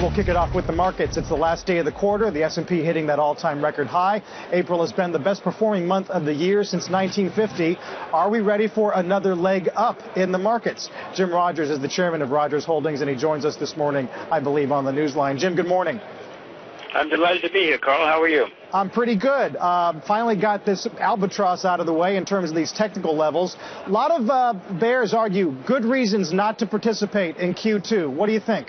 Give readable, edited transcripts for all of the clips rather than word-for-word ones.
We'll kick it off with the markets. It's the last day of the quarter. The S&P hitting that all-time record high. April has been the best performing month of the year since 1950. Are we ready for another leg up in the markets? Jim Rogers is the chairman of Rogers Holdings, and he joins us this morning, I believe, on the Newsline. Jim, good morning. I'm delighted to be here, Carl. How are you? I'm pretty good. Finally got this albatross out of the way in terms of these technical levels. A lot of bears argue good reasons not to participate in Q2. What do you think?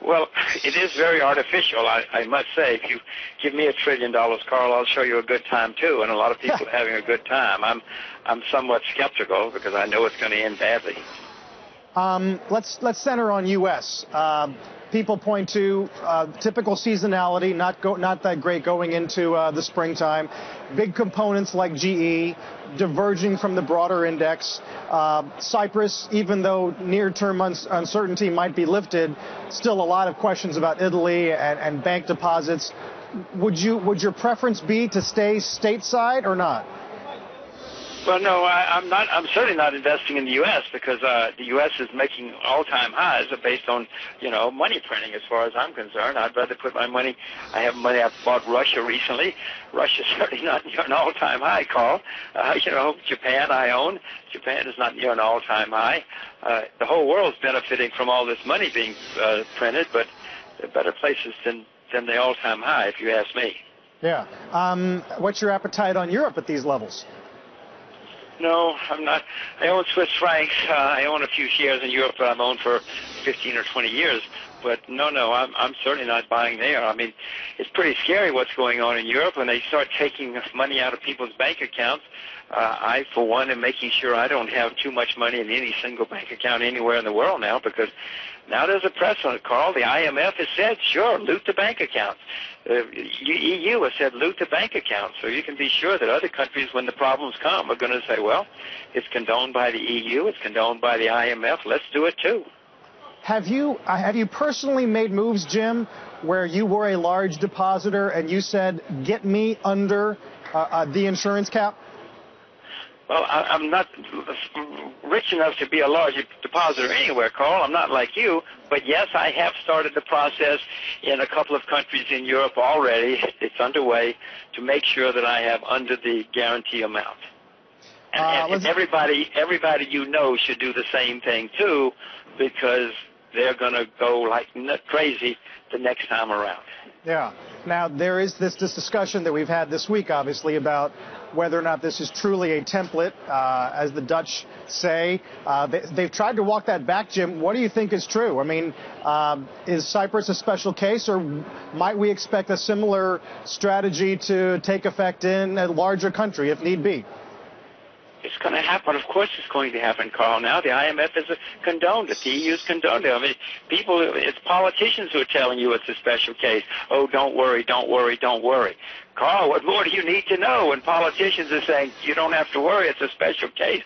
Well, it is very artificial, I must say. If you give me $1 trillion, Carl, I'll show you a good time, too. And a lot of people are having a good time. I'm somewhat skeptical because I know it's going to end badly. Let's center on U.S. People point to typical seasonality, not that great going into the springtime. Big components like GE diverging from the broader index. Cyprus, even though near-term uncertainty might be lifted, still a lot of questions about Italy and bank deposits. Would your preference be to stay stateside or not? Well, no, I'm not. I'm certainly not investing in the U.S. because the U.S. is making all-time highs based on, money printing. As far as I'm concerned, I'd rather put my money. I have money. I've bought Russia recently. Russia's certainly not near an all-time high, Carl. Japan I own. Japan is not near an all-time high. The whole world's benefiting from all this money being printed, but there are better places than the all-time high, if you ask me. Yeah. What's your appetite on Europe at these levels? No, I'm not. I own Swiss francs. I own a few shares in Europe that I've owned for 15 or 20 years. But no, I'm certainly not buying there. I mean, it's pretty scary what's going on in Europe. When they start taking money out of people's bank accounts, I, for one, am making sure I don't have too much money in any single bank account anywhere in the world now, because now there's a press on it, Carl. The IMF has said, sure, loot the bank accounts. EU has said loot the bank accounts. So you can be sure that other countries, when the problems come, are going to say, well, it's condoned by the EU, it's condoned by the IMF, let's do it too. Have you personally made moves, Jim, where you were a large depositor and you said, get me under the insurance cap? Well, I'm not rich enough to be a large depositor anywhere, Carl. I'm not like you. But, yes, I have started the process in a couple of countries in Europe already. It's underway to make sure that I have under the guarantee amount. And everybody should do the same thing, too, because they're going to go like crazy the next time around. Yeah. Now, there is this discussion that we've had this week, obviously, about whether or not this is truly a template, as the Dutch say. They've tried to walk that back, Jim. What do you think is true? I mean, is Cyprus a special case, or might we expect a similar strategy to take effect in a larger country, if need be? It's going to happen. Of course it's going to happen, Carl. Now the IMF has condoned it. The EU's condoned it. I mean, it's politicians who are telling you it's a special case. Oh, don't worry, don't worry, don't worry. Carl, what more do you need to know when politicians are saying you don't have to worry, it's a special case?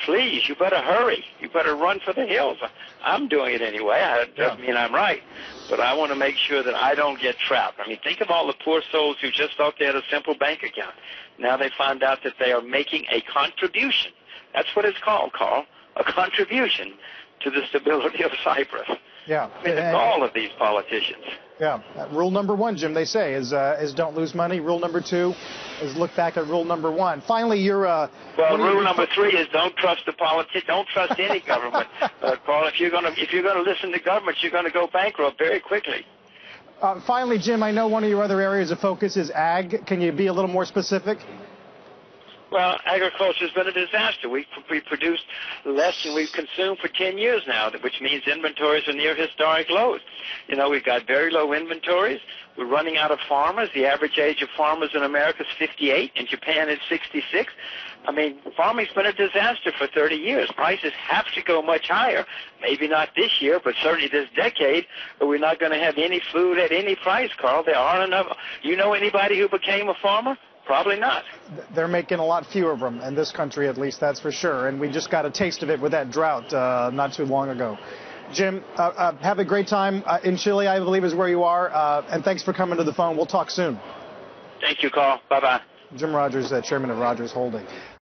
Please, you better hurry. You better run for the hills. I'm doing it anyway. It doesn't mean I'm right. But I want to make sure that I don't get trapped. I mean, think of all the poor souls who just thought they had a simple bank account. Now they find out that they are making a contribution. That's what it's called, Carl, a contribution to the stability of Cyprus. Yeah. I mean, it's all of these politicians. Yeah. Rule number one, Jim, they say, is don't lose money. Rule number two is look back at rule number one. Finally, you're... well, rule number three is don't trust the politicians. Don't trust any government. Carl, if you're going to listen to governments, you're going to go bankrupt very quickly. Finally, Jim, I know one of your other areas of focus is ag. Can you be a little more specific? Well, agriculture has been a disaster. We produced less than we've consumed for 10 years now, which means inventories are near historic lows. We've got very low inventories. We're running out of farmers. The average age of farmers in America is 58. In Japan, it's 66. I mean, farming's been a disaster for 30 years. Prices have to go much higher. Maybe not this year, but certainly this decade, or we're not going to have any food at any price, Carl. There aren't enough. You know anybody who became a farmer? Probably not. They're making a lot fewer of them in this country, at least, that's for sure. And we just got a taste of it with that drought not too long ago. Jim, have a great time in Chile, I believe is where you are. And thanks for coming to the phone. We'll talk soon. Thank you, Carl. Bye-bye. Jim Rogers, chairman of Rogers Holdings.